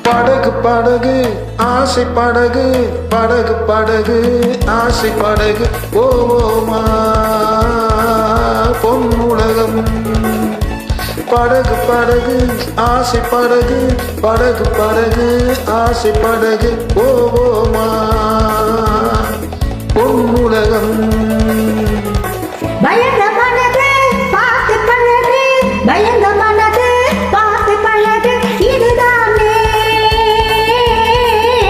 படகு படகு ஆசை படகு படகு படகு ஆசை படகு ஓமா பொன்னுலகம். படகு படகு ஆசை படகு படகு படகு ஆசை படகு ஓமா பொன்னுலகம். பயந்த மனது பார்த்து பழகு, பயந்த மனது பார்த்து பழகு, இதுதானே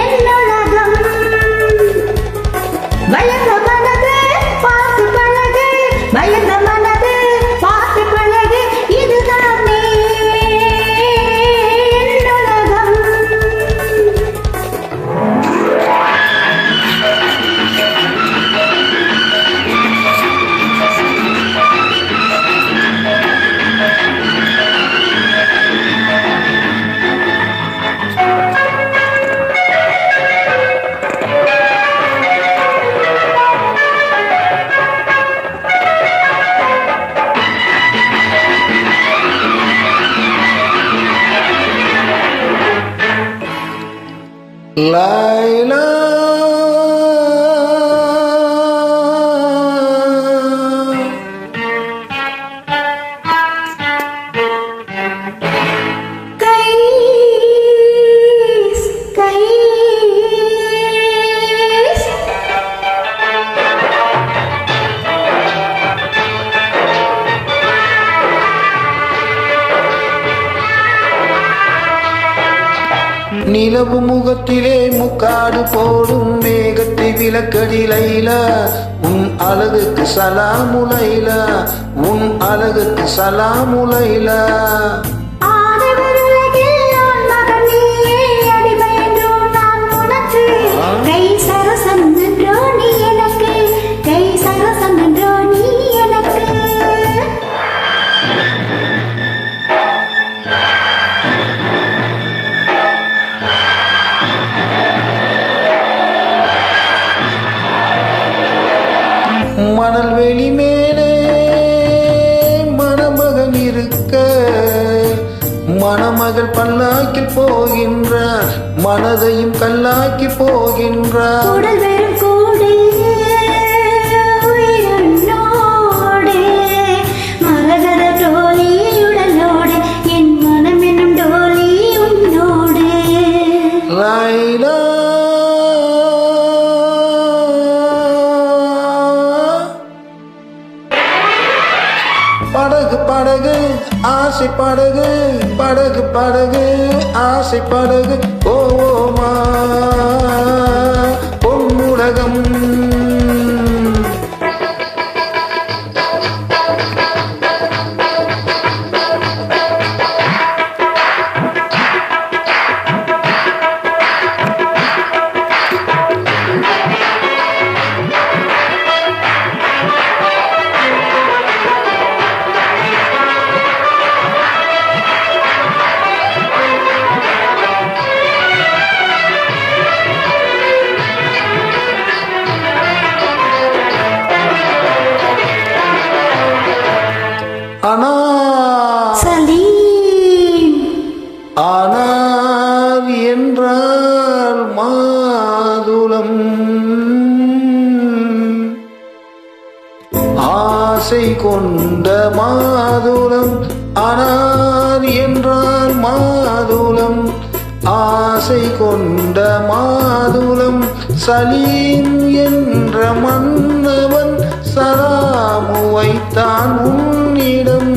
என்னுலகம். பயந்த மனது பார்த்து பழகு, பயந்த மனது பார்த்து பழகு, இதுதானே என்னுலகம். லைலா கைஸ் கைஸ் நிலவு முகத்திலே முக்காடு போடும் மேகத்தை விளக்கடி லைலா. உன் அழகுக்கு சலாமுலைலா, உன் அழகுக்கு சலாமுலைலா. ஆடவர் உலகில் நான் மகன் நீயே, அடிமை என்றும் நான் உனக்கு. கை சரசம் என்றோ நீ எனக்கு, கை சரசம் என்றோ நீ எனக்கு. மணல் வெளி மேலே மணமகன் இருக்க, மணமகள் பல்லாக்கில் போகின்றார், மனதையும் கல்லாக்கி போகின்றார். உடல் வெறும் கூடு, உயிரோடு, மரகத டோலி உடலோடு, என் மனம் என்னும் டோலி உன்னோடு. லைலா படகு படகு ஆசை படகு படகு படகு ஆசை படகு ஓமா பொன்னுலகம். சலீம் ஆனால் என்றால் மாதுளம், ஆசை கொண்ட மாதுளம். ஆனால் என்றால் மாதுளம், ஆசை கொண்ட மாதுளம். சலீம் என்ற மன்னவன் சலாமு வைத்தான் உன்னிடம்.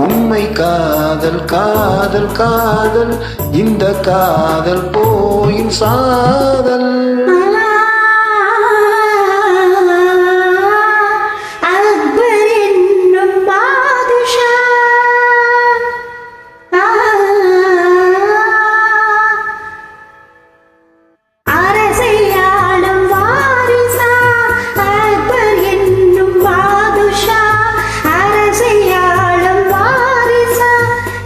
உண்மை காதல் காதல் காதல், இந்த காதல் போயின் சாதல். அக்பர் என்னும் பாதுஷா, அரசையாளும் வாரிசா. அக்பர் என்னும் பாதுஷா, அரசையாளும் வாரிசா.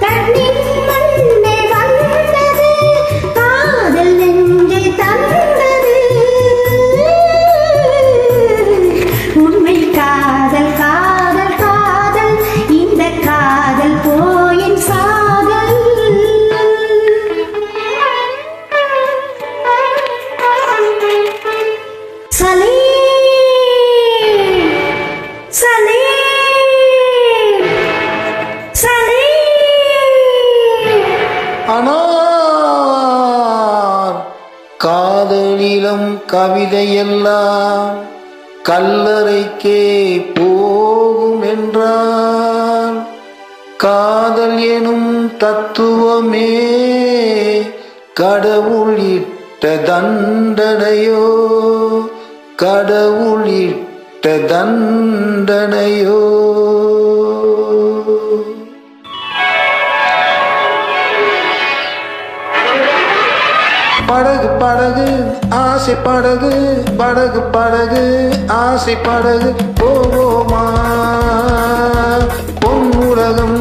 கண்ணின் முன்னே வந்தது காதல், நெஞ்சை தந்தது இளம் கவிதையெல்லாம் கல்லறைக்கே போகும் என்றால் காதல் எனும் தத்துவமே கடவுள் இட்ட தண்டனையோ, கடவுள் இட்ட தண்டனையோ. படகு படகு ஆசை படகு, படகு படகு ஆசை படகு போவோமா பொன்னுலகம்